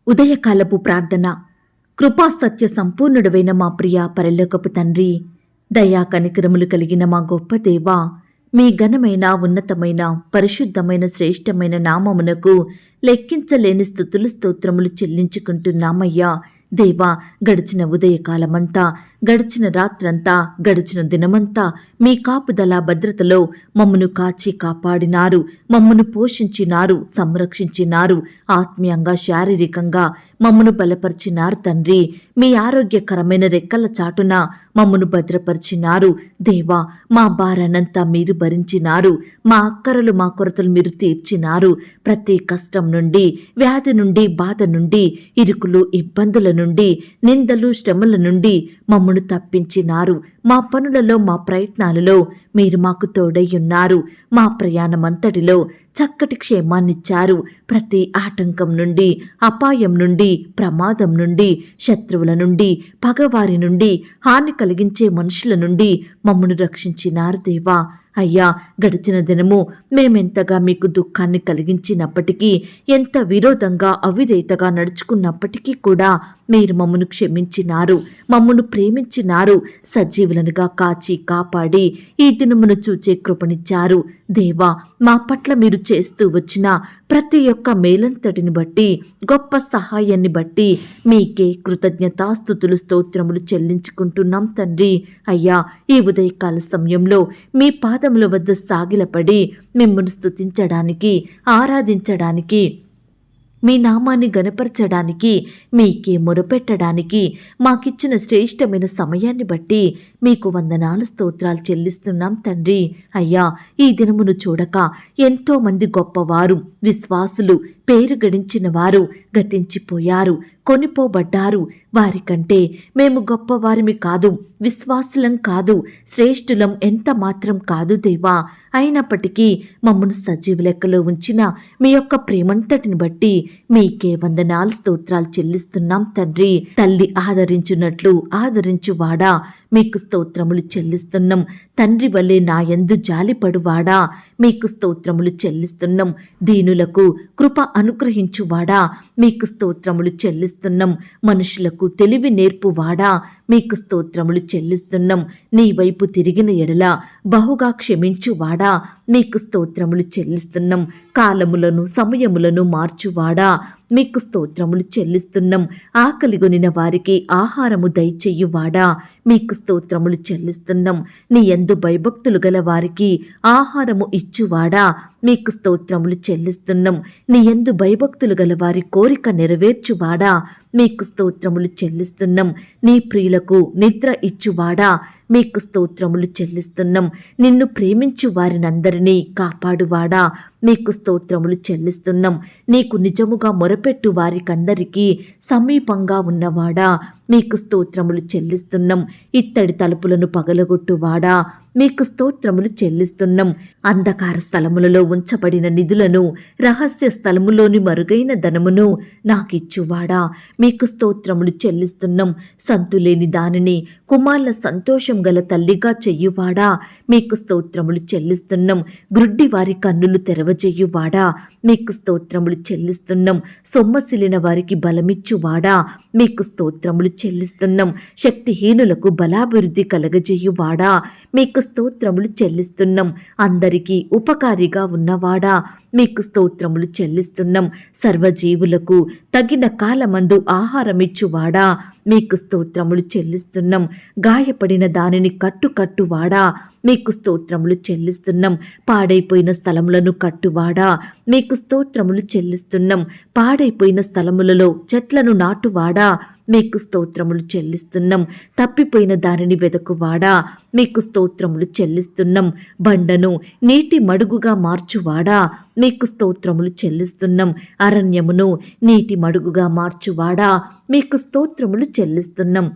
ఉదయకాలపు ప్రార్థన. కృపా సత్య సంపూర్ణుడవైన మా ప్రియ పరలోకపు తండ్రి, దయా కనికరములు కలిగిన మా గొప్ప దేవా, మీ ఘనమైన ఉన్నతమైన పరిశుద్ధమైన శ్రేష్టమైన నామమునకు లెక్కించలేని స్తుతులు స్తోత్రములు చెల్లించుకుంటున్నామయ్యా. దేవా, గడిచిన ఉదయకాలమంతా, గడిచిన రాత్రంతా, గడిచిన దినమంతా మీ కాపుదల భద్రతలో మమ్మను కాచి కాపాడినారు, మమ్మను పోషించినారు, సంరక్షించినారు, ఆత్మీయంగా శారీరకంగా మమ్మను బలపరిచినారు తండ్రి. మీ ఆరోగ్యకరమైన రెక్కల చాటున మమ్మను భద్రపరిచినారు. దేవా, మా భారానంతా మీరు భరించినారు, మా అక్కరలు మా కొరతలు మీరు తీర్చినారు. ప్రతి కష్టం నుండి, వ్యాధి నుండి, బాధ నుండి, ఇరుకులు ఇబ్బందుల నుండి, నిందలు శ్రమల నుండి మమ్మను తప్పించినారు. మా పనులలో మా ప్రయత్నాలలో మీరు మాకు తోడయ్యున్నారు. మా ప్రయాణమంతటిలో చక్కటి క్షేమాన్నిచ్చారు. ప్రతి ఆటంకం నుండి, అపాయం నుండి, ప్రమాదం నుండి, శత్రువుల నుండి, పగవారి నుండి, హాని కలిగించే మనుషుల నుండి మమ్మను రక్షించినారు దేవా. అయ్యా, గడిచిన దినము మేమెంతగా మీకు దుఃఖాన్ని కలిగించినప్పటికీ, ఎంత విరోధంగా అవిధేయతగా నడుచుకున్నప్పటికీ కూడా మీరు మమ్మను క్షమించినారు, మమ్మను ప్రేమించినారు, సజీవులనుగా కాచి కాపాడి ఈ దినమును చూచే కృపనిచ్చారు. దేవా, మా పట్ల మీరు చేస్తూ వచ్చిన ప్రతి ఒక్క మేలంతటిని బట్టి, గొప్ప సహాయాన్ని బట్టి మీకే కృతజ్ఞతాస్తుతులు స్తోత్రములు చెల్లించుకుంటున్నాం తండ్రి. అయ్యా, ఈ ఉదయకాల సమయంలో మీ పాదముల వద్ద సాగిలపడి మిమ్మల్ని స్తుతించడానికి, ఆరాధించడానికి, మీ నామాన్ని గనపరచడానికి, మీకే మొరపెట్టడానికి మాకిచ్చిన శ్రేష్టమైన సమయాన్ని బట్టి మీకు వందనాలు స్తోత్రాలు చెల్లిస్తున్నాం తండ్రి. అయ్యా, ఈ దినమును చూడక ఎంతోమంది గొప్పవారు, విశ్వాసులు, పేరు గడించిన వారు గతించిపోయారు, కొనిపోబడ్డారు. వారికంటే మేము గొప్పవారిమి కాదు, విశ్వాసులం కాదు, శ్రేష్ఠులం ఎంత మాత్రం కాదు దేవా. అయినప్పటికీ మమ్మను సజీవ లెక్కలో ఉంచిన మీ యొక్క ప్రేమంతటిని బట్టి మీకే వందనాలు స్తోత్రాలు చెల్లిస్తున్నాం తండ్రి. తల్లి ఆదరించున్నట్లు ఆదరించువాడా మీకు స్తోత్రములు చెల్లిస్తున్నాం. తండ్రి వల్లే నా యందు జాలిపడువాడా మీకు స్తోత్రములు చెల్లిస్తున్నాం. దీనులకు కృప అనుగ్రహించువాడా మీకు స్తోత్రములు చెల్లిస్తున్నాం. మనుషులకు తెలివి నేర్పువాడా మీకు స్తోత్రములు చెల్లిస్తున్నాం. నీ వైపు తిరిగిన ఎడల బహుగా క్షమించువాడా మీకు స్తోత్రములు చెల్లిస్తున్నాం. కాలములను సమయములను మార్చువాడా మీకు స్తోత్రములు చెల్లిస్తున్నాం. ఆకలిగొనిన వారికి ఆహారము దయచెయ్యువాడా మీకు స్తోత్రములు చెల్లిస్తున్నాం. నీ యందు భయభక్తులు గల వారికి ఆహారము ఇచ్చువాడా మీకు స్తోత్రములు చెల్లిస్తున్నాం. నీ యందు భయభక్తులు గల వారి కోరిక నెరవేర్చువాడా మీకు స్తోత్రములు చెల్లిస్తున్నాం. నీ ప్రియులకు నిద్ర ఇచ్చువాడా మీకు స్తోత్రములు చెల్లిస్తున్నాం. నిన్ను ప్రేమించు వారినందరినీ కాపాడువాడా మీకు స్తోత్రములు చెల్లిస్తున్నాం. నీకు నిజముగా మొరపెట్టు వారికందరికీ సమీపంగా ఉన్నవాడా మీకు స్తోత్రములు చెల్లిస్తున్నాం. ఇత్తడి తలుపులను పగలగొట్టువాడా మీకు స్తోత్రములు చెల్లిస్తున్నాం. అంధకార స్థలములలో ఉంచబడిన నిధులను, రహస్య స్థలములోని మరుగైన ధనమును నాకిచ్చువాడా మీకు స్తోత్రములు చెల్లిస్తున్నాం. సంతులేని దానిని కుమార్ల సంతోషం గల తల్లిగా చెయ్యువాడా మీకు స్తోత్రములు చెల్లిస్తున్నాం. గ్రుడ్డి వారి కన్నులు తెరవజెయ్యువాడా మీకు స్తోత్రములు చెల్లిస్తున్నాం. సొమ్మసిలిన వారికి బలమిచ్చువాడా మీకు స్తోత్రములు చెల్లిస్తున్నాం. శక్తిహీనులకు బలాభివృద్ధి కలగజేయువాడా మీకు స్తోత్రములు చెల్లిస్తున్నాం. అందరికీ ఉపకారిగా ఉన్నవాడా మీకు స్తోత్రములు చెల్లిస్తున్నాం. సర్వజీవులకు తగిన కాలమందు ఆహారమిచ్చువాడా మీకు స్తోత్రములు చెల్లిస్తున్నాం. గాయపడిన దానిని కట్టువాడా మీకు స్తోత్రములు చెల్లిస్తున్నాం. పాడైపోయిన స్థలములను కట్టువాడా మీకు స్తోత్రములు చెల్లిస్తున్నాం. పాడైపోయిన స్థలములలో చెట్లను నాటువాడా మీకు స్తోత్రములు చెల్లిస్తున్నాం. తప్పిపోయిన దానిని వెదకువాడా మీకు స్తోత్రములు చెల్లిస్తున్నాం. బండను నీటి మడుగుగా మార్చువాడా మీకు స్తోత్రములు చెల్లిస్తున్నాం. అరణ్యమును నీటి మడుగుగా మార్చువాడా మీకు స్తోత్రములు చెల్లిస్తున్నాం.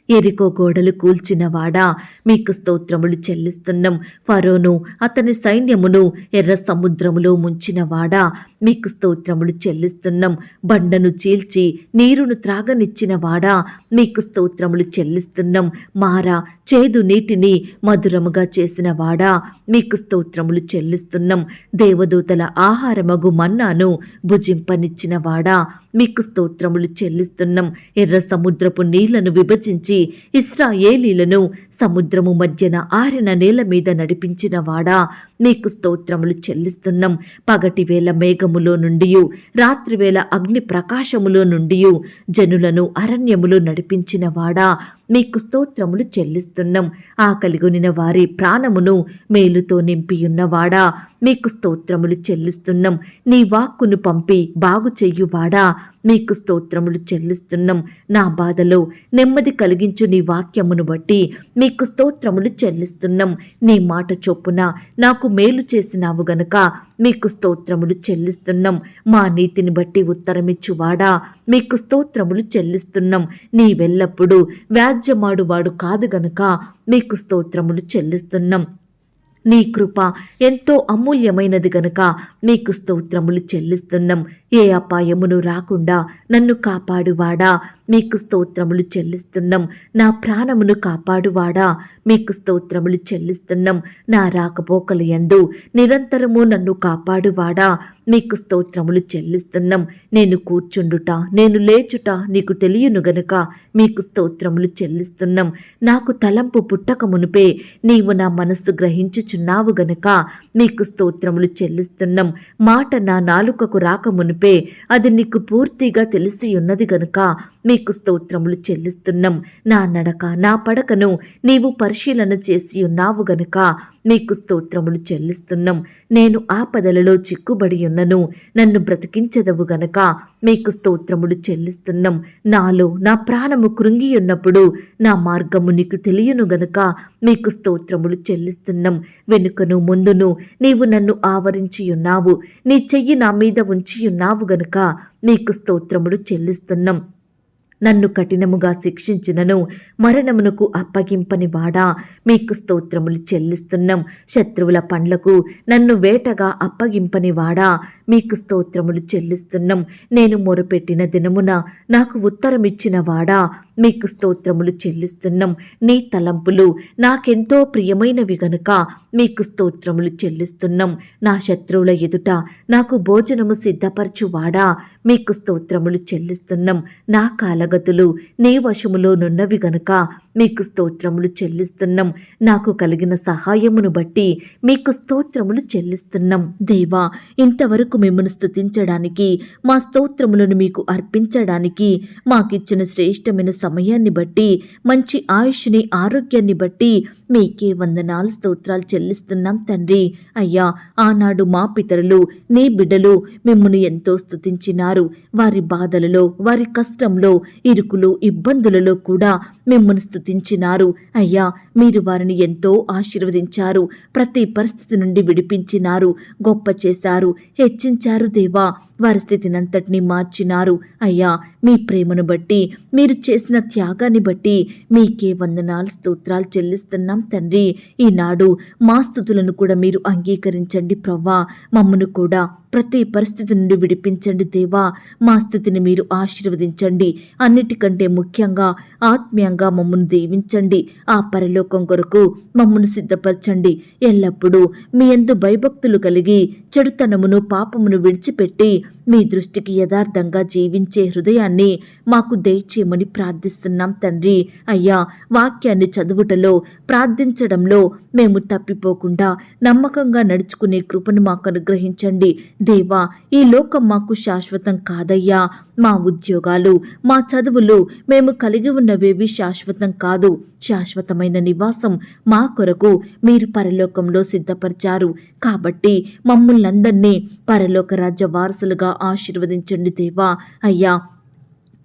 ఎరికో గోడలు కూల్చినవాడా, మీకు స్తోత్రములు చెల్లిస్తున్నాం. ఫరోను అతని సైన్యమును ఎర్ర సముద్రములో ముంచినవాడా, మీకు స్తోత్రములు చెల్లిస్తున్నాం. బండను చీల్చి నీరును త్రాగనిచ్చినవాడా, మీకు స్తోత్రములు చెల్లిస్తున్నాం. మారా చేదు నీటిని మధురముగా చేసినవాడా, మీకు స్తోత్రములు చెల్లిస్తున్నాం. దేవదూతల ఆహారమగు మన్నాను భుజింపనిచ్చినవాడా, మీకు స్తోత్రములు చెల్లిస్తున్నాం. ఎర్ర సముద్రపు నీళ్లను విభజించి ఇశ్రాయేలీలను సముద్రము మధ్యన ఆరిన నేల మీద నడిపించినవాడా, మీకు స్తోత్రములు చెల్లిస్తున్నాం. పగటివేళ మేఘములో నుండి రాత్రివేళ అగ్ని ప్రకాశములో నుండి జనులను అరణ్యములో నడిపించినవాడా, మీకు స్తోత్రములు చెల్లిస్తున్నాం. ఆకలిగొనిన వారి ప్రాణమును మేలుతో నింపియున్నవాడా, మీకు స్తోత్రములు చెల్లిస్తున్నాం. నీ వాక్కును పంపి బాగు చెయ్యువాడా, మీకు స్తోత్రములు చెల్లిస్తున్నాం. నా బాధలో నెమ్మది కలిగించు నీ వాక్యమును బట్టి మీకు స్తోత్రములు చెల్లిస్తున్నాం. నీ మాట చొప్పున నాకు మేలు చేసినావు గనుక మీకు స్తోత్రములు చెల్లిస్తున్నాం. మా నీతిని బట్టి ఉత్తరమిచ్చువాడా, మీకు స్తోత్రములు చెల్లిస్తున్నాం. నీవెల్లప్పుడూ వ్యాజ్యమాడువాడు కాదు గనుక మీకు స్తోత్రములు చెల్లిస్తున్నాం. నీ కృప ఎంతో అమూల్యమైనది గనుక మీకు స్తోత్రములు చెల్లిస్తున్నాం. ఏ అపాయమును రాకుండా నన్ను కాపాడువాడా, మీకు స్తోత్రములు చెల్లిస్తున్నాం. నా ప్రాణమును కాపాడువాడా, మీకు స్తోత్రములు చెల్లిస్తున్నాం. నా రాకపోకల యందు నిరంతరము నన్ను కాపాడువాడా, మీకు స్తోత్రములు చెల్లిస్తున్నాం. నేను కూర్చుండుట నేను లేచుట నీకు తెలియను గనుక మీకు స్తోత్రములు చెల్లిస్తున్నాం. నాకు తలంపు పుట్టక మునుపే నీవు నా మనస్సు గ్రహించుచున్నావు గనుక మీకు స్తోత్రములు చెల్లిస్తున్నాం. మాట నా నాలుకకు రాక మునుపే అది నీకు పూర్తిగా తెలిసి ఉన్నది గనుక మీకు స్తోత్రములు చెల్లిస్తున్నాం. నా నడక నా పడకను నీవు పరిశీలన చేసి ఉన్నావు గనుక మీకు స్తోత్రములు చెల్లిస్తున్నాం. నేను ఆపదలలో చిక్కుబడి ఉన్నను, నన్ను బ్రతికించదవు గనక మీకు స్తోత్రములు చెల్లిస్తున్నాం. నాలో నా ప్రాణము కృంగి ఉన్నప్పుడు నా మార్గము నీకు తెలియను గనుక మీకు స్తోత్రములు చెల్లిస్తున్నాం. వెనుకను ముందును నీవు నన్ను ఆవరించి ఉన్నావు, నీ చెయ్యి నా మీద ఉంచి ఉన్నావు గనుక మీకు స్తోత్రములు చెల్లిస్తున్నాం. నన్ను కఠినముగా శిక్షించినను మరణమునకు అప్పగింపని వాడా, మీకు స్తోత్రములు చెల్లిస్తున్నాం. శత్రువుల పండ్లకు నన్ను వేటగా అప్పగింపని వాడా, మీకు స్తోత్రములు చెల్లిస్తున్నాం. నేను మొరపెట్టిన దినమున నాకు ఉత్తరమిచ్చిన వాడా, మీకు స్తోత్రములు చెల్లిస్తున్నాం. నీ తలంపులు నాకెంతో ప్రియమైనవి గనుక మీకు స్తోత్రములు చెల్లిస్తున్నాం. నా శత్రువుల ఎదుట నాకు భోజనము సిద్ధపరచువాడా, మీకు స్తోత్రములు చెల్లిస్తున్నాం. నా కాలగతులు నీ వశములో నున్నవి గనుక మీకు స్తోత్రములు చెల్లిస్తున్నాం. నాకు కలిగిన సహాయమును బట్టి మీకు స్తోత్రములు చెల్లిస్తున్నాం. దేవా, ఇంతవరకు మిమ్మల్ని స్తుతించడానికి, మా స్తోత్రములను మీకు అర్పించడానికి మాకిచ్చిన శ్రేష్టమైన సమయాన్ని బట్టి, మంచి ఆయుష్ని ఆరోగ్యాన్ని బట్టి మీకే వందనాలు స్తోత్రాలు చెల్లిస్తున్నాం తండ్రి. అయ్యా, ఆనాడు మా పితరులు నీ బిడ్డలు మిమ్మల్ని ఎంతో స్తుతించినారు. వారి బాధలలో, వారి కష్టంలో, ఇరుకులు, ఇబ్బందులలో కూడా మిమ్మల్ని స్తుతించినారు. అయ్యా, మీరు వారిని ఎంతో ఆశీర్వదించారు. ప్రతి పరిస్థితి నుండి విడిపించినారు, గొప్ప చేశారు, హెచ్చించారు. దేవా, వారి స్థితినంతటినీ మార్చినారు. అయ్యా, మీ ప్రేమను బట్టి, మీరు చేసిన త్యాగాన్ని బట్టి మీకే వందనాలు స్తోత్రాలు చెల్లిస్తున్నాం తండ్రి. ఈనాడు మా స్తుతులను కూడా మీరు అంగీకరించండి ప్రవ్వా. మమ్మను కూడా ప్రతి పరిస్థితి నుండి విడిపించండి దేవా. మా స్థితిని మీరు ఆశీర్వదించండి. అన్నిటికంటే ముఖ్యంగా ఆత్మీయంగా మమ్మల్ని దీవించండి. ఆ పరలోకం కొరకు మమ్మల్ని సిద్ధపరచండి. ఎల్లప్పుడూ మీ యందు భయభక్తులు కలిగి చెడుతనమును, పాపమును విడిచిపెట్టి మీ దృష్టికి యథార్థంగా జీవించే హృదయాన్ని మాకు దయచేయమని ప్రార్థిస్తున్నాం తండ్రి. అయ్యా, వాక్యాన్ని చదువుటలో, ప్రార్థించడంలో మేము తప్పిపోకుండా నమ్మకంగా నడుచుకునే కృపను మాకు అనుగ్రహించండి దేవా. ఈ లోకం మాకు శాశ్వతం కాదయ్యా. మా ఉద్యోగాలు, మా చదువులు, మేము కలిగి ఉన్నవేవి శాశ్వతం కాదు. శాశ్వతమైన నివాసం మా కొరకు మీరు పరలోకంలో సిద్ధపరిచారు. కాబట్టి మమ్మల్నందరినీ పరలోక రాజ్య వారసులుగా ఆశీర్వదించండి దేవా. అయ్యా,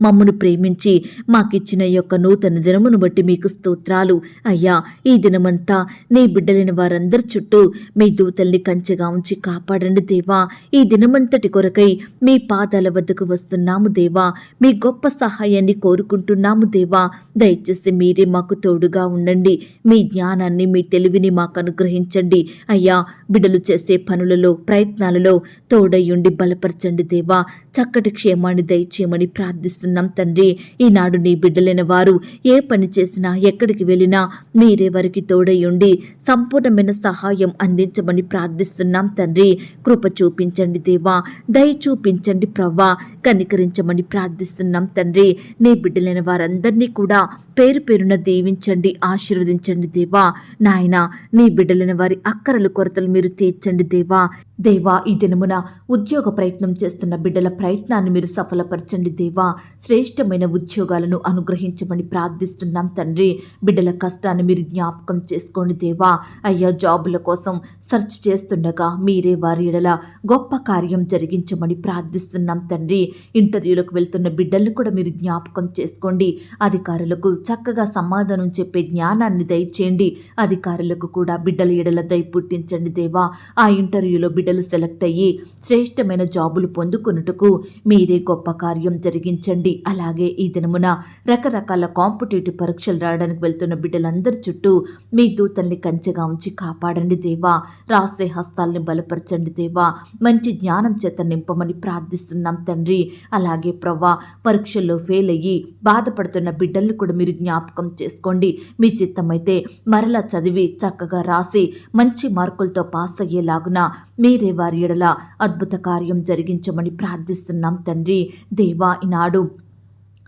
మమ్మను ప్రేమించి మాకిచ్చిన యొక్క నూతన దినమును బట్టి మీకు స్తోత్రాలు. అయ్యా, ఈ దినమంతా నీ బిడ్డలైన వారందరి చుట్టూ మీ దూతల్ని కంచెగా ఉంచి కాపాడండి దేవా. ఈ దినమంతటి కొరకై మీ పాదాల వద్దకు వస్తున్నాము దేవా. మీ గొప్ప సహాయాన్ని కోరుకుంటున్నాము దేవా. దయచేసి మీరే మాకు తోడుగా ఉండండి. మీ జ్ఞానాన్ని, మీ తెలివిని మాకు అనుగ్రహించండి. అయ్యా, బిడ్డలు చేసే పనులలో, ప్రయత్నాలలో తోడయ్యుండి బలపరచండి దేవా. చక్కటి క్షేమాన్ని దయచేయమని ప్రార్థిస్తున్నాం తండ్రి. ఈనాడు నీ బిడ్డలైన వారు ఏ పని చేసినా, ఎక్కడికి వెళ్ళినా మీరే వారికి తోడయ్యుండి సంపూర్ణమైన సహాయం అందించమని ప్రార్థిస్తున్నాం తండ్రి. కృప చూపించండి దేవా. దయ చూపించండి ప్రవ్వా. కనికరించమని ప్రార్థిస్తున్నాం తండ్రి. నీ బిడ్డలైన వారందరినీ కూడా పేరు పేరున దీవించండి, ఆశీర్వదించండి దేవా. నాయన, నీ బిడ్డలైన వారి అక్కరలు, కొరతలు మీరు తీర్చండి దేవా. దేవా, ఈ దినమున ఉద్యోగ ప్రయత్నం చేస్తున్న బిడ్డల ప్రయత్నాన్ని మీరు సఫలపరచండి దేవా. శ్రేష్టమైన ఉద్యోగాలను అనుగ్రహించమని ప్రార్థిస్తున్నాం తండ్రి. బిడ్డల కష్టాన్ని మీరు జ్ఞాపకం చేసుకోండి దేవా. అయ్యా, జాబుల కోసం సెర్చ్ చేస్తుండగా మీరే వారి ఎడల గొప్ప కార్యం జరిగించమని ప్రార్థిస్తున్నాం తండ్రి. ఇంటర్వ్యూలకు వెళ్తున్న బిడ్డలను కూడా మీరు జ్ఞాపకం చేసుకోండి. అధికారులకు చక్కగా సమాధానం చెప్పే జ్ఞానాన్ని దయచేయండి. అధికారులకు కూడా బిడ్డల ఎడల దయ పుట్టించండి దేవా. ఆ ఇంటర్వ్యూలో బిడ్డలు సెలెక్ట్ అయ్యి శ్రేష్టమైన జాబులు పొందుకొనుటకు మీరే గొప్ప కార్యం జరిగించండి. అలాగే ఈ దినమున రకరకాల కాంపిటేటివ్ పరీక్షలు రాయడానికి వెళ్తున్న బిడ్డలందరి చుట్టూ మీ దూతల్ని కంచెగా ఉంచి కాపాడండి దేవా. రాసే హస్తాల్ని బలపరచండి దేవా. మంచి జ్ఞానం చేత నింపమని ప్రార్థిస్తున్నాం తండ్రి. అలాగే ప్రవ్వా, పరీక్షల్లో ఫెయిల్ అయ్యి బాధపడుతున్న బిడ్డల్ని కూడా మీరు జ్ఞాపకం చేసుకోండి. మీ చిత్తమైతే మరలా చదివి చక్కగా రాసి మంచి మార్కులతో పాస్ అయ్యేలాగున మీరే వారి ఎడల అద్భుత కార్యం జరిగించమని ప్రార్థిస్తున్నాం తండ్రి. దేవా, ఈనాడు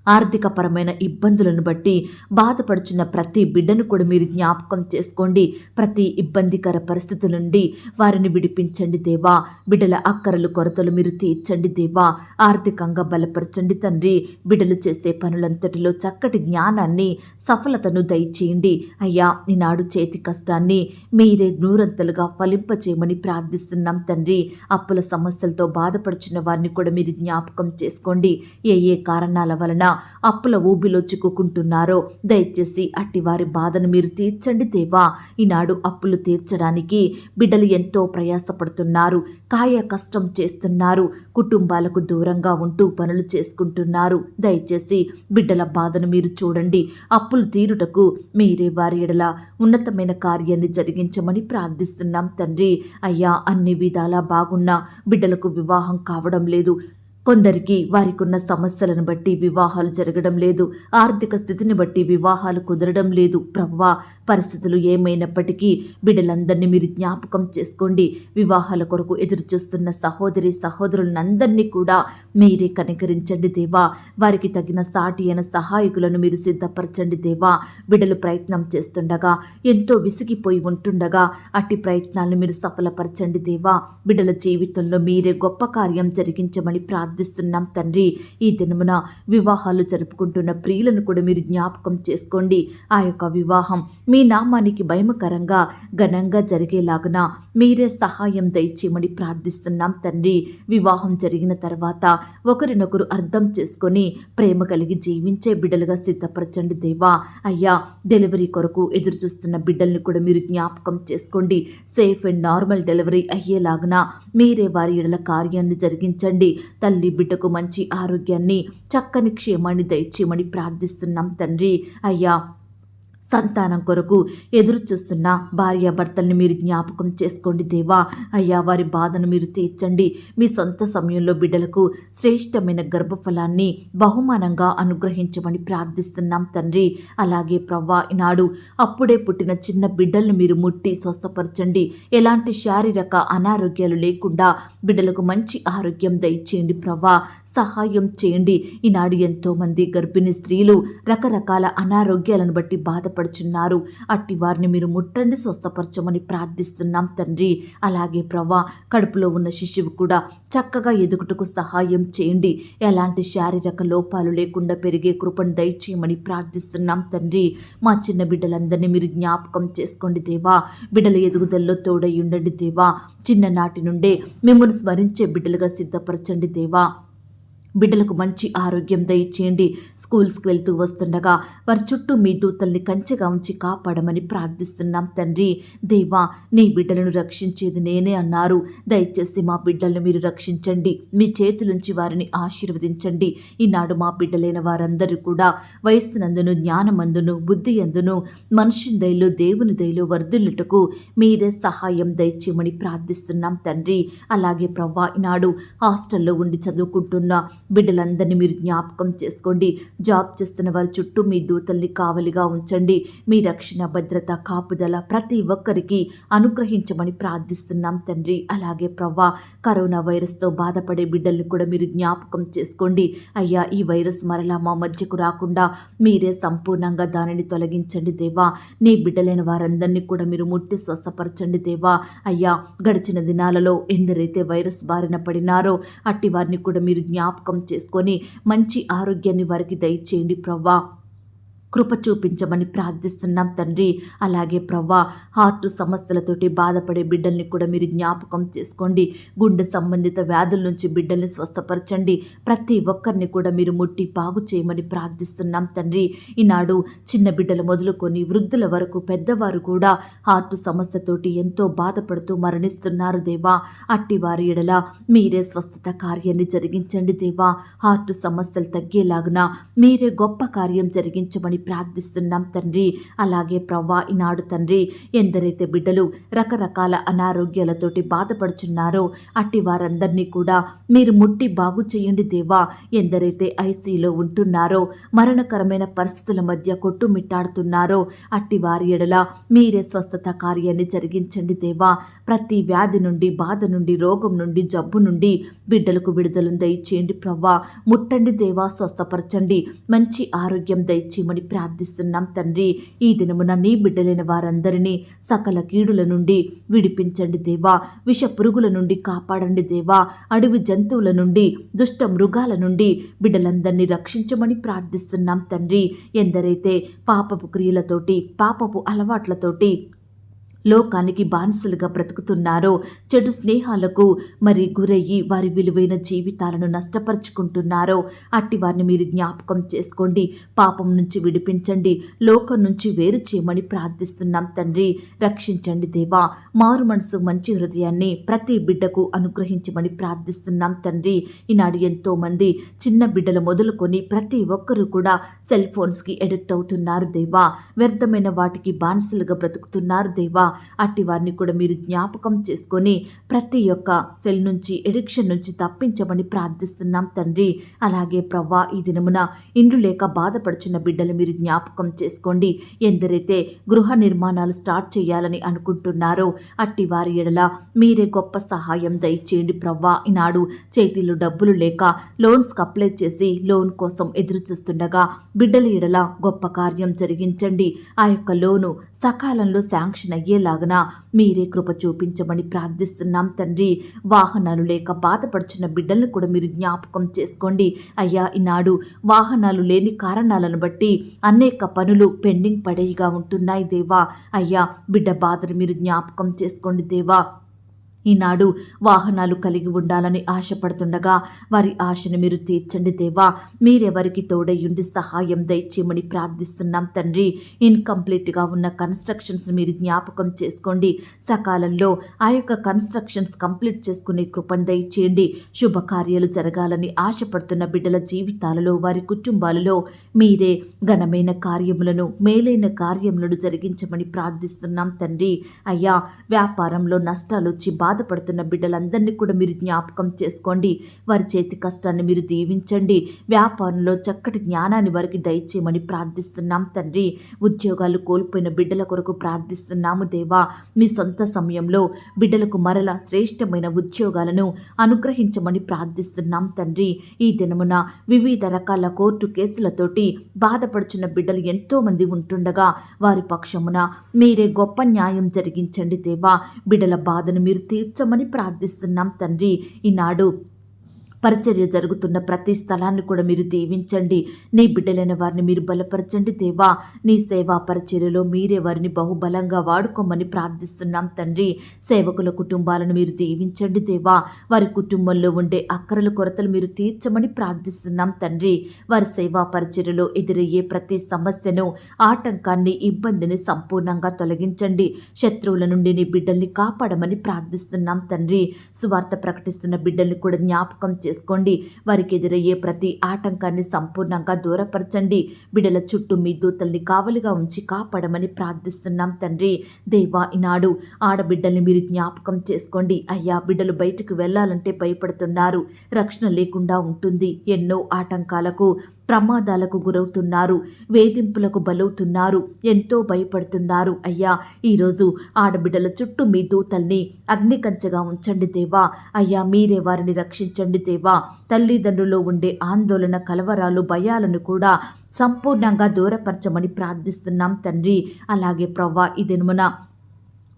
ఆర్థికపరమైన ఇబ్బందులను బట్టి బాధపడుచున్న ప్రతి బిడ్డను కూడా మీరు జ్ఞాపకం చేసుకోండి. ప్రతి ఇబ్బందికర పరిస్థితుల నుండి వారిని విడిపించండి దేవా. బిడ్డల అక్కరలు, కొరతలు మీరు తీర్చండి దేవా. ఆర్థికంగా బలపరచండి తండ్రి. బిడ్డలు చేసే పనులంతటిలో చక్కటి జ్ఞానాన్ని, సఫలతను దయచేయండి. అయ్యా, ఈనాడు చేతి కష్టాన్ని మీరే నూరంతలుగా ఫలింపచేయమని ప్రార్థిస్తున్నాం తండ్రి. అప్పుల సమస్యలతో బాధపడుచున్న వారిని కూడా మీరు జ్ఞాపకం చేసుకోండి. ఏ కారణాల వలన అప్పుల ఊబిలో చిక్కుకుంటున్నారో దయచేసి అట్టి వారి బాధను మీరు తీర్చండి దేవా. ఈనాడు అప్పులు తీర్చడానికి బిడ్డలు ఎంతో ప్రయాసపడుతున్నారు, కాయ కష్టం చేస్తున్నారు, కుటుంబాలకు దూరంగా ఉంటూ పనులు చేసుకుంటున్నారు. దయచేసి బిడ్డల బాధను మీరు చూడండి. అప్పులు తీరుటకు మీరే వారి ఎడల ఉన్నతమైన కార్యాన్ని జరిగించమని ప్రార్థిస్తున్నాం తండ్రి. అయ్యా, అన్ని విధాలా బాగున్న బిడ్డలకు వివాహం కావడం లేదు. కొందరికి వారికి ఉన్న సమస్యలను బట్టి వివాహాలు జరగడం లేదు. ఆర్థిక స్థితిని బట్టి వివాహాలు కుదరడం లేదు. ప్రభువా, పరిస్థితులు ఏమైనప్పటికీ బిడ్డలందరినీ మీరు జ్ఞాపకం చేసుకోండి. వివాహాల కొరకు ఎదురు చూస్తున్న సహోదరి సహోదరులందరినీ కూడా మీరే కనికరించండి దేవా. వారికి తగిన సాటి అయిన సహాయకులను మీరు సిద్ధపరచండి దేవా. బిడ్డలు ప్రయత్నం చేస్తుండగా, ఎంతో విసిగిపోయి ఉంటుండగా అట్టి ప్రయత్నాలను మీరు సఫలపరచండి దేవా. బిడ్డల జీవితంలో మీరే గొప్ప కార్యం జరిగించమని ప్రార్థిస్తున్నాం తండ్రి. ఈ దినమున వివాహాలు జరుపుకుంటున్న ప్రియులను కూడా మీరు జ్ఞాపకం చేసుకోండి. ఆ యొక్క వివాహం మీ నామానికి భయమకరంగా, ఘనంగా జరిగేలాగున మీరే సహాయం దయచేయమని ప్రార్థిస్తున్నాం తండ్రి. వివాహం జరిగిన తర్వాత ఒకరినొకరు అర్థం చేసుకొని ప్రేమ కలిగి జీవించే బిడ్డలుగా సిద్ధపరచండి దేవా. అయ్యా, డెలివరీ కొరకు ఎదురు చూస్తున్న బిడ్డల్ని కూడా మీరు జ్ఞాపకం చేసుకోండి. సేఫ్ అండ్ నార్మల్ డెలివరీ అయ్యేలాగున మీరే వారి ఎడల కార్యాన్ని జరిగించండి. తల్లి బిడ్డకు మంచి ఆరోగ్యాన్ని, చక్కని క్షేమాన్ని దయచేయమని ప్రార్థిస్తున్నాం తండ్రి. అయ్యా, సంతానం కొరకు ఎదురు చూస్తున్న భార్యాభర్తల్ని మీరు జ్ఞాపకం చేసుకోండి దేవా. అయ్యా, వారి బాధను మీరు తీర్చండి. మీ సొంత సమయంలో బిడ్డలకు శ్రేష్టమైన గర్భఫలాన్ని బహుమానంగా అనుగ్రహించమని ప్రార్థిస్తున్నాం తండ్రి. అలాగే ప్రవ్వా, ఈనాడు అప్పుడే పుట్టిన చిన్న బిడ్డలను మీరు ముట్టి స్వస్థపరచండి. ఎలాంటి శారీరక అనారోగ్యాలు లేకుండా బిడ్డలకు మంచి ఆరోగ్యం దయచేయండి ప్రవ్వా. సహాయం చేయండి. ఈనాడు ఎంతోమంది గర్భిణీ స్త్రీలు రకరకాల అనారోగ్యాలను బట్టి బాధపడుచున్నారు. అట్టి వారిని మీరు ముట్టండి, స్వస్థపరచమని ప్రార్థిస్తున్నాం తండ్రి. అలాగే ప్రవ్వా, కడుపులో ఉన్న శిశువు కూడా చక్కగా ఎదుగుటకు సహాయం చేయండి. ఎలాంటి శారీరక లోపాలు లేకుండా పెరిగే కృపను దయచేయమని ప్రార్థిస్తున్నాం తండ్రి. మా చిన్న బిడ్డలందరినీ మీరు జ్ఞాపకం చేసుకోండి దేవా. బిడ్డల ఎదుగుదలలో తోడై ఉండండి దేవా. చిన్ననాటి నుండే మిమ్మల్ని స్మరించే బిడ్డలుగా సిద్ధపరచండి దేవా. బిడ్డలకు మంచి ఆరోగ్యం దయచేయండి. స్కూల్స్కి వెళ్తూ వస్తుండగా వారి చుట్టూ మీ దూతల్ని కంచెగా ఉంచి కాపాడమని ప్రార్థిస్తున్నాం తండ్రి. దేవా, నీ బిడ్డలను రక్షించేది నేనే అన్నారు. దయచేసి మా బిడ్డలను మీరు రక్షించండి. మీ చేతులుంచి వారిని ఆశీర్వదించండి. ఈనాడు మా బిడ్డలైన వారందరూ కూడా వయస్సునందును, జ్ఞానమందును, బుద్ధి అందును, మనుషుని దయలో, దేవుని దయలో వర్ధిల్లుటకు మీరే సహాయం దయచేయమని ప్రార్థిస్తున్నాం తండ్రి. అలాగే ప్రవ్వా, ఈనాడు హాస్టల్లో ఉండి చదువుకుంటున్న బిడ్డలందరినీ మీరు జ్ఞాపకం చేసుకోండి. జాబ్ చేస్తున్న వారి చుట్టూ మీ దూతల్ని కావలిగా ఉంచండి. మీ రక్షణ, భద్రత, కాపుదల ప్రతి ఒక్కరికి అనుగ్రహించమని ప్రార్థిస్తున్నాం తండ్రి. అలాగే ప్రవ్వా, కరోనా వైరస్తో బాధపడే బిడ్డల్ని కూడా మీరు జ్ఞాపకం చేసుకోండి. అయ్యా, ఈ వైరస్ మరలా మా మధ్యకు రాకుండా మీరే సంపూర్ణంగా దానిని తొలగించండి దేవా. నీ బిడ్డలైన వారందరినీ కూడా మీరు ముట్టి స్వస్థపరచండి దేవా. అయ్యా, గడిచిన దినాలలో ఎందరైతే వైరస్ బారిన పడినారో అట్టి వారిని కూడా మీరు జ్ఞాపకం చేసుకొని మంచి ఆరోగ్యాన్ని వారికి దయచేయండి ప్రవ్వా. కృప చూపించమని ప్రార్థిస్తున్నాం తండ్రి. అలాగే ప్రవ్వా, హార్ట్ సమస్యలతోటి బాధపడే బిడ్డల్ని కూడా మీరు జ్ఞాపకం చేసుకోండి. గుండె సంబంధిత వ్యాధుల నుంచి బిడ్డల్ని స్వస్థపరచండి. ప్రతి ఒక్కరిని కూడా మీరు ముట్టి బాగు చేయమని ప్రార్థిస్తున్నాం తండ్రి. ఈనాడు చిన్న బిడ్డలు మొదలుకొని వృద్ధుల వరకు పెద్దవారు కూడా హార్ట్ సమస్యతోటి ఎంతో బాధపడుతూ మరణిస్తున్నారు దేవా. అట్టి వారి ఎడల మీరే స్వస్థత కార్యాన్ని జరిగించండి దేవా. హార్ట్ సమస్యలు తగ్గేలాగున మీరే గొప్ప కార్యం జరిగించమని ప్రార్థిస్తున్నాం తండ్రి. అలాగే ప్రవ్వా, ఈనాడు తండ్రి, ఎందరైతే బిడ్డలు రకరకాల అనారోగ్యాలతోటి బాధపడుచున్నారో అట్టి వారందరినీ కూడా మీరు ముట్టి బాగు చేయండి దేవా. ఎందరైతే ఐసీలో ఉంటున్నారో, మరణకరమైన పరిస్థితుల మధ్య కొట్టుమిట్టాడుతున్నారో అట్టి వారి ఎడల మీరే స్వస్థత కార్యాన్ని జరిగించండి దేవా. ప్రతి వ్యాధి నుండి, బాధ నుండి, రోగం నుండి, జబ్బు నుండి బిడ్డలకు విడుదలను దయచేయండి ప్రవ్వా. ముట్టండి దేవా, స్వస్థపరచండి. మంచి ఆరోగ్యం దయచేయమని ప్రార్థిస్తున్నాం తండ్రి. ఈ దినమున నీ బిడ్డలైన వారందరినీ సకల కీడుల నుండి విడిపించండి దేవా. విష పురుగుల నుండి కాపాడండి దేవా. అడవి జంతువుల నుండి, దుష్ట మృగాల నుండి బిడ్డలందరినీ రక్షించమని ప్రార్థిస్తున్నాం తండ్రి. ఎందరైతే పాపపు క్రియలతోటి, పాపపు అలవాట్లతోటి లోకానికి బానిసలుగా బ్రతుకుతున్నారో, చెడు స్నేహాలకు గురయ్యి వారి విలువైన జీవితాలను నష్టపరుచుకుంటున్నారో అట్టి వారిని మీరు జ్ఞాపకం చేసుకోండి. పాపం నుంచి విడిపించండి. లోకం నుంచి వేరు చేయమని ప్రార్థిస్తున్నాం తండ్రి. రక్షించండి దేవా. మారు మనసు, మంచి హృదయాన్ని ప్రతి బిడ్డకు అనుగ్రహించమని ప్రార్థిస్తున్నాం తండ్రి. ఈనాడు ఎంతో మంది చిన్న బిడ్డలు మొదలుకొని ప్రతి ఒక్కరూ కూడా సెల్ ఫోన్స్కి ఎడిక్ట్ అవుతున్నారు దేవా. వ్యర్థమైన వాటికి బానిసలుగా బ్రతుకుతున్నారు దేవా. అట్టి వారిని కూడా మీరు జ్ఞాపకం చేసుకొని ప్రతి ఒక్క సెల్ నుంచి, ఎడిక్షన్ నుంచి తప్పించమని ప్రార్థిస్తున్నాం తండ్రి. అలాగే ప్రవ్వా, ఈ దినమున ఇండ్లు లేక బాధపడుచున్న బిడ్డలు మీరు జ్ఞాపకం చేసుకోండి. ఎందరైతే గృహ నిర్మాణాలు స్టార్ట్ చేయాలని అనుకుంటున్నారో అట్టి వారి ఎడల మీరే గొప్ప సహాయం దయచేయండి ప్రవ్వా. ఈనాడు చేతిలో డబ్బులు లేక లోన్స్కి అప్లై చేసి లోన్ కోసం ఎదురు చూస్తుండగా బిడ్డల ఎడల గొప్ప కార్యం జరిగించండి. ఆ యొక్క లోను సకాలంలో శాంక్షన్ అయ్యేలాగన మీరే కృప చూపించమని ప్రార్థిస్తున్నాం తండ్రి. వాహనాలు లేక బాధపడుచున్న బిడ్డలను కూడా మీరు జ్ఞాపకం చేసుకోండి. అయ్యా, ఈనాడు వాహనాలు లేని కారణాలను బట్టి అనేక పనులు పెండింగ్ పడేగా ఉంటున్నాయి దేవా. అయ్యా, బిడ్డ బాధను మీరు జ్ఞాపకం చేసుకోండి దేవా. ఈనాడు వాహనాలు కలిగి ఉండాలని ఆశపడుతుండగా వారి ఆశను మీరు తీర్చండి దేవా. మీరెవరికి తోడయ్యుండి సహాయం దయచేయమని ప్రార్థిస్తున్నాం తండ్రి. ఇన్కంప్లీట్గా ఉన్న కన్స్ట్రక్షన్స్ మీరు జ్ఞాపకం చేసుకోండి. సకాలంలో ఆ యొక్క కన్స్ట్రక్షన్స్ కంప్లీట్ చేసుకునే కృపను దయచేయండి. శుభకార్యాలు జరగాలని ఆశపడుతున్న బిడ్డల జీవితాలలో, వారి కుటుంబాలలో మీరే ఘనమైన కార్యములను, మేలైన కార్యములను జరిగించమని ప్రార్థిస్తున్నాం తండ్రి. అయ్యా, వ్యాపారంలో నష్టాలు వచ్చి బాధపడుతున్న బిడ్డలందరినీ కూడా మీరు జ్ఞాపకం చేసుకోండి. వారి చేతి కష్టాన్ని మీరు దీవించండి. వ్యాపారంలో చక్కటి జ్ఞానాన్ని వారికి దయచేయమని ప్రార్థిస్తున్నాం తండ్రి. ఉద్యోగాలు కోల్పోయిన బిడ్డల కొరకు ప్రార్థిస్తున్నాము దేవా. మీ సొంత సమయంలో బిడ్డలకు మరల శ్రేష్టమైన ఉద్యోగాలను అనుగ్రహించమని ప్రార్థిస్తున్నాం తండ్రి. ఈ దినమున వివిధ రకాల కోర్టు కేసులతోటి బాధపడుచున్న బిడ్డలు ఎంతో మంది ఉంటుండగా వారి పక్షమున మీరే గొప్ప న్యాయం జరిగించండి దేవా. బిడ్డల బాధను మీరు తీర్చమని ప్రార్థిస్తున్నాం తండ్రి. ఈనాడు పరిచర్య జరుగుతున్న ప్రతి స్థలాన్ని కూడా మీరు దీవించండి. నీ బిడ్డలైన వారిని మీరు బలపరచండి దేవా. నీ సేవా పరిచర్యలో మీరే వారిని బహుబలంగా వాడుకోమని ప్రార్థిస్తున్నాం తండ్రి. సేవకుల కుటుంబాలను మీరు దీవించండి దేవా. వారి కుటుంబంలో ఉండే అక్కరల కొరతలు మీరు తీర్చమని ప్రార్థిస్తున్నాం తండ్రి. వారి సేవా పరిచర్యలో ఎదురయ్యే ప్రతి సమస్యను, ఆటంకాన్ని, ఇబ్బందిని సంపూర్ణంగా తొలగించండి. శత్రువుల నుండి నీ బిడ్డల్ని కాపాడమని ప్రార్థిస్తున్నాం తండ్రి. సువార్త ప్రకటిస్తున్న బిడ్డల్ని కూడా జ్ఞాపకం చేసుకోండి. వారికి ఎదురయ్యే ప్రతి ఆటంకాన్ని సంపూర్ణంగా దూరపరచండి. బిడ్డల చుట్టూ మీ దూతల్ని కావలిగా ఉంచి కాపాడమని ప్రార్థిస్తున్నాం తండ్రి. దేవా, ఈనాడు ఆడబిడ్డల్ని మీరు జ్ఞాపకం చేసుకోండి. అయ్యా, బిడ్డలు బయటకు వెళ్ళాలంటే భయపడుతున్నారు. రక్షణ లేకుండా ఉంటుంది. ఎన్నో ఆటంకాలకు, ప్రమాదాలకు గురవుతున్నారు. వేధింపులకు బలవుతున్నారు. ఎంతో భయపడుతున్నారు. అయ్యా, ఈరోజు ఆడబిడ్డల చుట్టూ మీ దూతల్ని అగ్నికంచగా ఉంచండి దేవా. అయ్యా, మీరే వారిని రక్షించండి దేవా. తల్లిదండ్రుల్లో ఉండే ఆందోళన, కలవరాలు, భయాలను కూడా సంపూర్ణంగా దూరపరచమని ప్రార్థిస్తున్నాం తండ్రి. అలాగే ప్రవ్వా, ఈ దినమున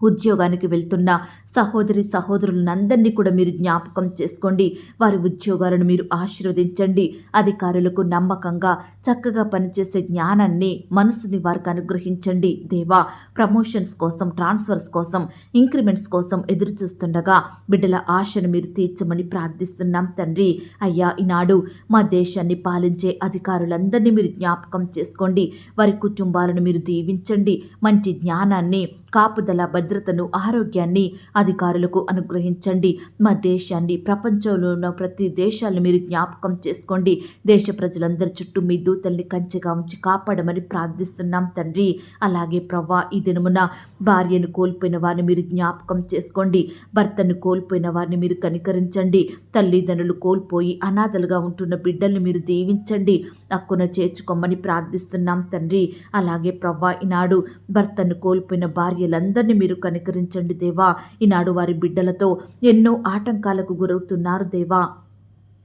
ఉద్యోగానికి వెళ్తున్న సహోదరి సహోదరులందరినీ కూడా మీరు జ్ఞాపకం చేసుకోండి. వారి ఉద్యోగాలను మీరు ఆశీర్వదించండి. అధికారులకు నమ్మకంగా చక్కగా పనిచేసే జ్ఞానాన్ని, మనసుని వారికి అనుగ్రహించండి దేవా. ప్రమోషన్స్ కోసం, ట్రాన్స్ఫర్స్ కోసం, ఇంక్రిమెంట్స్ కోసం ఎదురు చూస్తుండగా బిడ్డల ఆశను మీరు తీర్చమని ప్రార్థిస్తున్నాం తండ్రి. అయ్యా, ఈనాడు మా దేశాన్ని పాలించే అధికారులందరినీ మీరు జ్ఞాపకం చేసుకోండి. వారి కుటుంబాలను మీరు దీవించండి. మంచి జ్ఞానాన్ని, కాపుదల, భద్రతను, ఆరోగ్యాన్ని అధికారులకు అనుగ్రహించండి. మా దేశాన్ని, ప్రపంచంలో ఉన్న ప్రతి దేశాలను మీరు జ్ఞాపకం చేసుకోండి. దేశ ప్రజలందరి చుట్టూ మీ దూతల్ని కంచెగా ఉంచి కాపాడమని ప్రార్థిస్తున్నాం తండ్రి. అలాగే ప్రవ్వా, ఈ దినమున భార్యను కోల్పోయిన వారిని మీరు జ్ఞాపకం చేసుకోండి. భర్తను కోల్పోయిన వారిని మీరు కనికరించండి. తల్లిదండ్రులు కోల్పోయి అనాథలుగా ఉంటున్న బిడ్డల్ని మీరు దీవించండి. హక్కున చేర్చుకోమని ప్రార్థిస్తున్నాం తండ్రి. అలాగే ప్రవ్వా, ఈనాడు భర్తను కోల్పోయిన భార్యలందరినీ మీరు కనికరించండి దేవా. ఈనాడు వారి బిడ్డలతో ఎన్నో ఆటంకాలకు గురవుతున్నారు దేవా.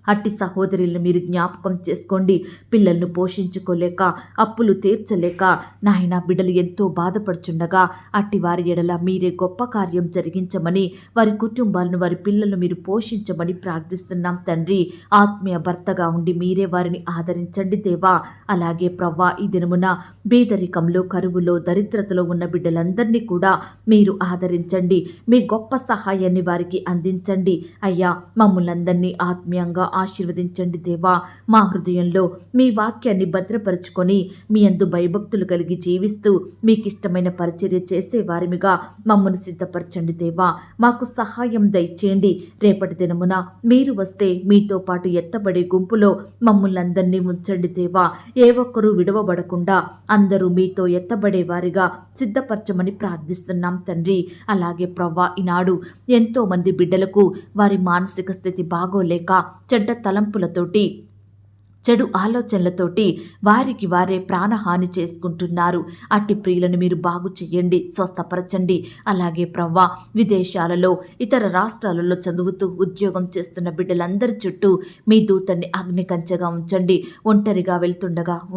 అట్టి సహోదరులను మీరు జ్ఞాపకం చేసుకోండి. పిల్లలను పోషించుకోలేక, అప్పులు తీర్చలేక నాయన బిడ్డలు ఎంతో బాధపడుచుండగా అట్టి వారి ఎడల మీరే గొప్ప కార్యం జరిగించమని, వారి కుటుంబాలను, వారి పిల్లలను మీరు పోషించమని ప్రార్థిస్తున్నాం తండ్రి. ఆత్మీయ భర్తగా ఉండి మీరే వారిని ఆదరించండి దేవా. అలాగే ప్రవ్వా, ఈ దినమున పేదరికంలో, కరువులో, దరిద్రతలో ఉన్న బిడ్డలందరినీ కూడా మీరు ఆదరించండి. మీ గొప్ప సహాయాన్ని వారికి అందించండి. అయ్యా, మమ్మల్ని అందరినీ ఆత్మీయంగా ఆశీర్వదించండి దేవా. మా హృదయంలో మీ వాక్యాన్ని భద్రపరుచుకొని మీ యందు భయభక్తులు కలిగి జీవిస్తూ మీకిష్టమైన పరిచర్య చేసే వారిమిగా మమ్మల్ని సిద్ధపరచండి దేవా. మాకు సహాయం దయచేయండి. రేపటి దినమున మీరు వస్తే మీతో పాటు ఎత్తబడే గుంపులో మమ్మల్ని అందరినీ ఉంచండి దేవా. ఏ ఒక్కరూ విడవబడకుండా అందరూ మీతో ఎత్తబడే వారిగా సిద్ధపరచమని ప్రార్థిస్తున్నాం తండ్రి. అలాగే ప్రవ్వా, ఈనాడు ఎంతో మంది బిడ్డలకు వారి మానసిక స్థితి బాగోలేక చెడ్డ తలంపులతోటి, చెడు ఆలోచనలతోటి వారికి వారే ప్రాణహాని చేసుకుంటున్నారు. అట్టి ప్రియులను మీరు బాగు చేయండి, స్వస్థపరచండి. అలాగే ప్రవ్వా, విదేశాలలో, ఇతర రాష్ట్రాలలో చదువుతూ ఉద్యోగం చేస్తున్న బిడ్డలందరి చుట్టూ మీ దూతన్ని అగ్నికంచగా ఉంచండి. ఒంటరిగా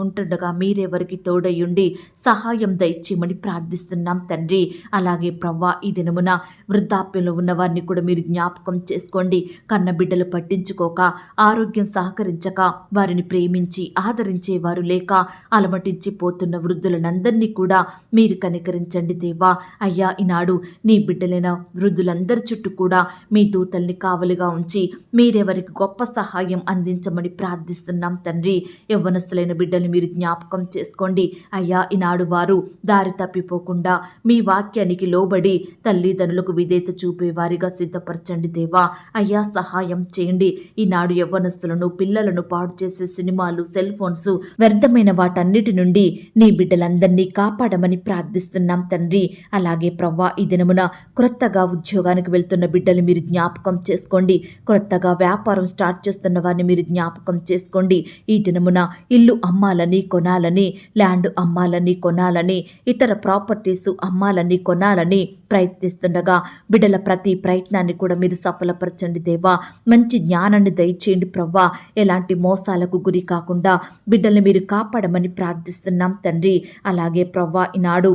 ఉంటుండగా మీరే వారికి తోడయ్యుండి సహాయం దయచేయమని ప్రార్థిస్తున్నాం తండ్రి. అలాగే ప్రవ్వా, ఈ దినమున వృద్ధాప్యంలో ఉన్న వారిని కూడా మీరు జ్ఞాపకం చేసుకోండి. కన్న బిడ్డలు పట్టించుకోక, ఆరోగ్యం సహకరించక, వారిని ప్రేమించి ఆదరించేవారు లేక అలమటించిపోతున్న వృద్ధులనందరినీ కూడా మీరు కనికరించండి దేవా. అయ్యా, ఈనాడు నీ బిడ్డలైన వృద్ధులందరి చుట్టూ కూడా మీ దూతల్ని కావలిగా ఉంచి మీరెవరికి గొప్ప సహాయం అందించమని ప్రార్థిస్తున్నాం తండ్రి. యవ్వనస్తులైన బిడ్డలు మీరు జ్ఞాపకం చేసుకోండి. అయ్యా, ఈనాడు వారు దారి తప్పిపోకుండా మీ వాక్యానికి లోబడి తల్లిదండ్రులకు విధేయత చూపేవారిగా సిద్ధపరచండి దేవా. అయ్యా, సహాయం చేయండి. ఈనాడు యవ్వనస్తులను, పిల్లలను పాడు చేసే సినిమాలు, సెల్ ఫోన్స్, వ్యర్థమైన వాటన్నిటి నుండి నీ బిడ్డలందరినీ కాపాడమని ప్రార్థిస్తున్నాం తండ్రి. అలాగే ప్రవ్వా, ఈ దినమున క్రొత్తగా ఉద్యోగానికి వెళ్తున్న బిడ్డలు మీరు జ్ఞాపకం చేసుకోండి. క్రొత్తగా వ్యాపారం స్టార్ట్ చేస్తున్న వారిని మీరు జ్ఞాపకం చేసుకోండి. ఈ దినమున ఇల్లు అమ్మాలని, కొనాలని, ల్యాండ్ అమ్మాలని, కొనాలని, ఇతర ప్రాపర్టీస్ అమ్మాలని, కొనాలని ప్రయత్నిస్తుండగా బిడ్డల ప్రతి ప్రయత్నాన్ని కూడా మీరు సఫలపరచండి దేవా. మంచి జ్ఞానాన్ని దయచేయండి ప్రవ్వా. ఎలాంటి మోసాలకు గురి కాకుండా బిడ్డల్ని మీరు కాపాడమని ప్రార్థిస్తున్నాం తండ్రి. అలాగే ప్రవ్వా, ఈనాడు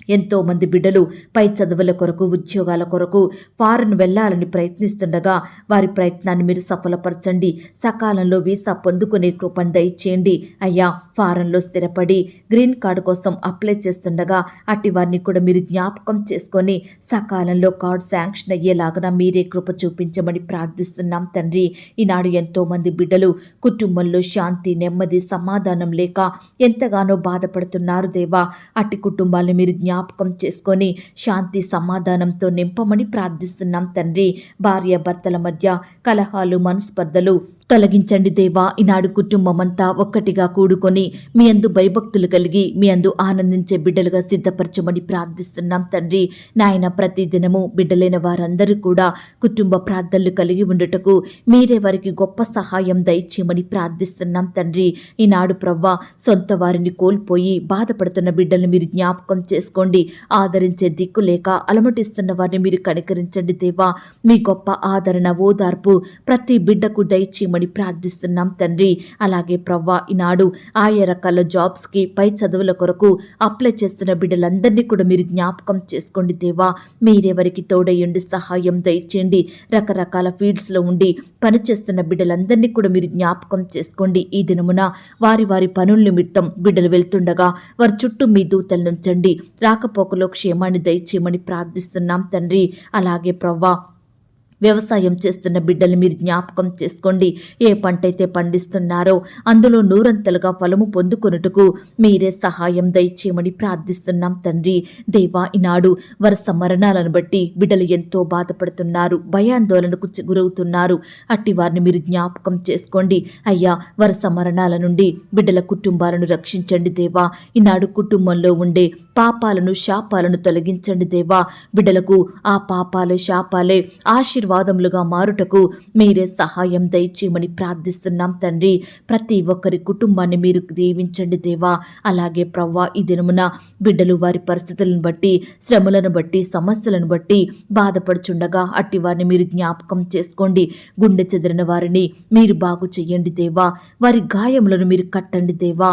ఎంతో మంది బిడ్డలు పై చదువుల కొరకు ఉద్యోగాల కొరకు ఫారెన్ వెళ్లాలని ప్రయత్నిస్తుండగా వారి ప్రయత్నాన్ని మీరు సఫలపరచండి. సకాలంలో వీసా పొందుకునే కృపను దయచేయండి అయ్యా. ఫారెన్లో స్థిరపడి గ్రీన్ కార్డు కోసం అప్లై చేస్తుండగా అట్టి వారిని కూడా మీరు జ్ఞాపకం చేసుకొని సకాలంలో కార్డు శాంక్షన్ అయ్యేలాగా మీరే కృప చూపించమని ప్రార్థిస్తున్నాం తండ్రి. ఈనాడు ఎంతో మంది బిడ్డలు కుటుంబంలో శాంతి, నెమ్మది, సమాధానం లేక ఎంతగానో బాధపడుతున్నారు దేవా. అట్టి కుటుంబాలను మీరు జ్ఞాపకం చేసుకొని శాంతి సమాధానంతో నింపమని ప్రార్థిస్తున్నాం తండ్రి. భార్య భర్తల మధ్య కలహాలు, మనస్పర్ధలు తొలగించండి దేవా. ఈనాడు కుటుంబం అంతా ఒక్కటిగా కూడుకొని మీ అందు భయభక్తులు కలిగి మీ అందు ఆనందించే బిడ్డలుగా సిద్ధపరచమని ప్రార్థిస్తున్నాం తండ్రి. నాయన, ప్రతి దినము బిడ్డలైన వారందరూ కూడా కుటుంబ ప్రార్థనలు కలిగి ఉండుటకు మీరే వారికి గొప్ప సహాయం దయచేయమని ప్రార్థిస్తున్నాం తండ్రి. ఈనాడు ప్రవ్వా, సొంత వారిని కోల్పోయి బాధపడుతున్న బిడ్డలను మీరు జ్ఞాపకం చేసుకోండి. ఆదరించే దిక్కు లేక అలమటిస్తున్న వారిని మీరు కనికరించండి దేవా. మీ గొప్ప ఆదరణ, ఓదార్పు ప్రతి బిడ్డకు దయచేయమని ప్రార్థిస్తున్నాం తండ్రి. అలాగే ప్రవ్వా, ఈనాడు ఆయా రకాల జాబ్స్కి, పై చదువుల కొరకు అప్లై చేస్తున్న బిడ్డలందరినీ కూడా మీరు జ్ఞాపకం చేసుకోండి దేవా. మీరెవరికి తోడయ్యండి, సహాయం దయచేయండి. రకరకాల ఫీల్డ్స్లో ఉండి పనిచేస్తున్న బిడ్డలందరినీ కూడా మీరు జ్ఞాపకం చేసుకోండి. ఈ దినమున వారి వారి పనుల నిమిత్తం బిడ్డలు వెళ్తుండగా వారి చుట్టూ మీ దూతలు నుంచండి. రాకపోకలో క్షేమాన్ని దయచేయమని ప్రార్థిస్తున్నాం తండ్రి. అలాగే ప్రవ్వా, వ్యవసాయం చేస్తున్న బిడ్డలు మీరు జ్ఞాపకం చేసుకోండి. ఏ పంట అయితే పండిస్తున్నారో అందులో నూరంతలుగా ఫలము పొందుకొనుటకు మీరే సహాయం దయచేయమని ప్రార్థిస్తున్నాం తండ్రి. దేవా, ఈనాడు వరుస మరణాలను బట్టి బిడ్డలు ఎంతో బాధపడుతున్నారు, భయాందోళనకు గురవుతున్నారు. అట్టి వారిని మీరు జ్ఞాపకం చేసుకోండి అయ్యా. వరుస మరణాల నుండి బిడ్డల కుటుంబాలను రక్షించండి దేవా. ఈనాడు కుటుంబంలో ఉండే పాపాలను, శాపాలను తొలగించండి దేవా. బిడ్డలకు ఆ పాపాలే, శాపాలే ఆశీర్వాదములుగా మారుటకు మీరే సహాయం దయచేయమని ప్రార్థిస్తున్నాం తండ్రి. ప్రతి ఒక్కరి కుటుంబాన్ని మీరు దీవించండి దేవా. అలాగే ప్రవ్వా, ఈ దినమున బిడ్డలు వారి పరిస్థితులను బట్టి, శ్రమలను బట్టి, సమస్యలను బట్టి బాధపడుచుండగా అట్టి వారిని మీరు జ్ఞాపకం చేసుకోండి. గుండె చెదిరిన వారిని మీరు బాగు చెయ్యండి దేవా. వారి గాయములను మీరు కట్టండి దేవా.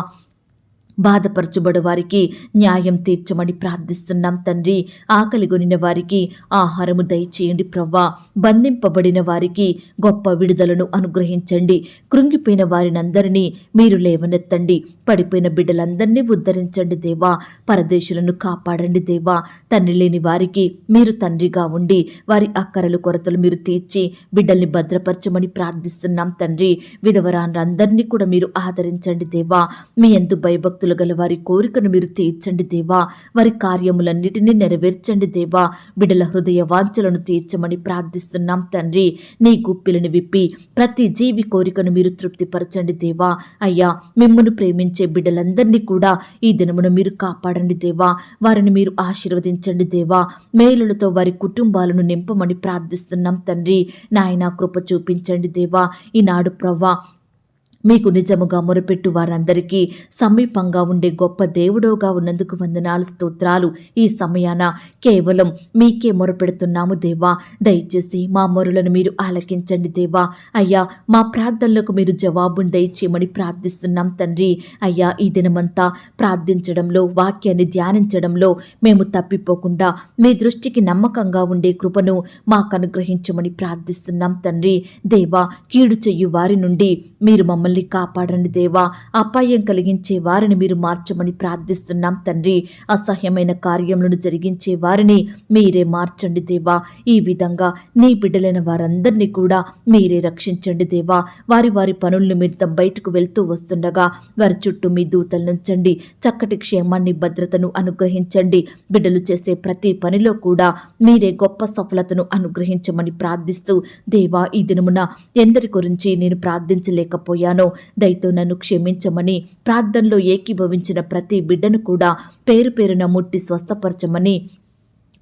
బాధపరచుబడు వారికి న్యాయం తీర్చమని ప్రార్థిస్తున్నాం తండ్రి. ఆకలిగొనిన వారికి ఆహారము దయచేయండి ప్రవ్వా. బంధింపబడిన వారికి గొప్ప విడుదలను అనుగ్రహించండి. కృంగిపోయిన వారినందరినీ మీరు లేవనెత్తండి. పడిపోయిన బిడ్డలందరినీ ఉద్ధరించండి దేవా. పరదేశులను కాపాడండి దేవా. తండ్రి లేని వారికి మీరు తండ్రిగా ఉండి వారి అక్కరలు, కొరతలు మీరు తీర్చి బిడ్డల్ని భద్రపరచమని ప్రార్థిస్తున్నాం తండ్రి. విధవరాండ్రందరినీ కూడా మీరు ఆదరించండి దేవా. మీ యందు భయభక్తులు గల వారి కోరికను మీరు తీర్చండి దేవా. వారి కార్యములన్నిటినీ నెరవేర్చండి దేవా. బిడ్డల హృదయ వాంఛలను తీర్చమని ప్రార్థిస్తున్నాం తండ్రి. నీ గుప్పిలను విప్పి ప్రతి జీవి కోరికను మీరు తృప్తిపరచండి దేవా. అయ్యా, మిమ్మును ప్రేమించే బిడ్డలందరినీ కూడా ఈ దినమును మీరు కాపాడండి దేవా. వారిని మీరు ఆశీర్వదించండి దేవా. మేలులతో వారి కుటుంబాలను నింపమని ప్రార్థిస్తున్నాం తండ్రి. నాయనా, కృప చూపించండి దేవా. ఈనాడు ప్రవ్వా, మీకు నిజముగా మొరపెట్టు వారందరికీ సమీపంగా ఉండే గొప్ప దేవుడోగా ఉన్నందుకు వందనాలు, స్తోత్రాలు. ఈ సమయాన కేవలం మీకే మొరపెడుతున్నాము దేవా. దయచేసి మా మొరలను మీరు ఆలకించండి దేవా. అయ్యా, మా ప్రార్థనలకు మీరు జవాబును దయచేయమని ప్రార్థిస్తున్నాం తండ్రి. అయ్యా, ఈ దినమంతా ప్రార్థించడంలో, వాక్యాన్ని ధ్యానించడంలో మేము తప్పిపోకుండా మీ దృష్టికి నమ్మకంగా ఉండే కృపను మాకు అనుగ్రహించమని ప్రార్థిస్తున్నాం తండ్రి. దేవా, కీడు చెయ్యు వారి నుండి మీరు మమ్మల్ని కాపాడండి దేవా. అపాయం కలిగించే వారిని మీరు మార్చమని ప్రార్థిస్తున్నాం తండ్రి. అసహ్యమైన కార్యములను జరిగించే వారిని మీరే మార్చండి దేవా. ఈ విధంగా నీ బిడ్డలైన వారందరినీ కూడా మీరే రక్షించండి దేవా. వారి వారి పనుల నిమిత్తం బయటకు వెళ్తూ వస్తుండగా వారి చుట్టూ మీ దూతలు నుంచండి. చక్కటి క్షేమాన్ని, భద్రతను అనుగ్రహించండి. బిడ్డలు చేసే ప్రతి పనిలో కూడా మీరే గొప్ప సఫలతను అనుగ్రహించమని ప్రార్థిస్తూ దేవా, ఈ దినమున ఎందరి గురించి నేను ప్రార్థించలేకపోయాను దయతో నన్ను క్షమించమని, ప్రార్థనలో ఏకీభవించిన ప్రతి బిడ్డను కూడా పేరు పేరున ముట్టి స్వస్థపరచమని,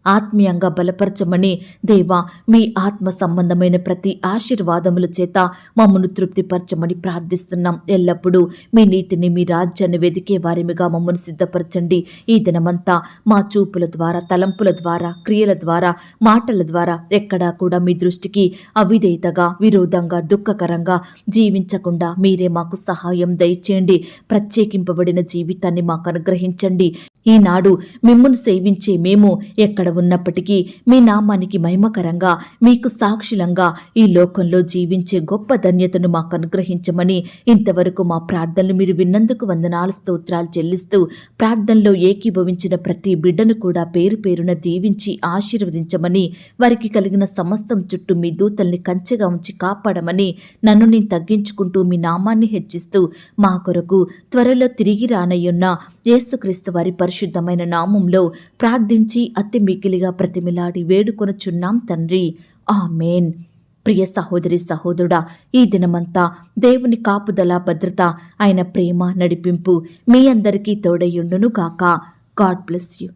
ఆత్మీయంగా బలపరచమని దేవా మీ ఆత్మ సంబంధమైన ప్రతి ఆశీర్వాదముల చేత మమ్మను తృప్తిపరచమని ప్రార్థిస్తున్నాం. ఎల్లప్పుడూ మీ నీతిని మీ రాజ్యాన్ని వెదికే వారిమిగా మమ్మను సిద్ధపరచండి. ఈ దినమంతా మా చూపుల ద్వారా, తలంపుల ద్వారా, క్రియల ద్వారా, మాటల ద్వారా ఎక్కడా కూడా మీ దృష్టికి అవిధేయతగా, విరోధంగా, దుఃఖకరంగా జీవించకుండా మీరే మాకు సహాయం దయచేయండి. ప్రత్యేకింపబడిన జీవితాన్ని మాకు అనుగ్రహించండి. ఈనాడు మిమ్మును సేవించే మేము ఎక్కడ ఉన్నప్పటికీ మీ నామానికి మహిమకరంగా, మీకు సాక్షులంగా ఈ లోకంలో జీవించే గొప్ప ధన్యతను మాకు అనుగ్రహించమని, ఇంతవరకు మా ప్రార్థనలు మీరు విన్నందుకు వందనాలు స్తోత్రాలు చెల్లిస్తూ, ప్రార్థనలో ఏకీభవించిన ప్రతి బిడ్డను కూడా పేరు పేరున దీవించి ఆశీర్వదించమని, వారికి కలిగిన సమస్తం చుట్టూ మీ దూతల్ని కంచెగా ఉంచి కాపాడమని, నన్ను నేను తగ్గించుకుంటూ మీ నామాన్ని హెచ్చిస్తూ మా కొరకు త్వరలో తిరిగి రానయ్యున్న యేసుక్రీస్తు వారి పరిశుద్ధమైన నామంలో ప్రార్థించి అతి మికిలిగా ప్రతిమిలాడి వేడుకొనుచున్నాం తండ్రి. ఆమేన్. ప్రియ సహోదరి సహోదరుడా, ఈ దినమంతా దేవుని కాపుదల, భద్రత, ఆయన ప్రేమ, నడిపింపు మీ అందరికీ తోడయ్యుండును గాక. God bless you.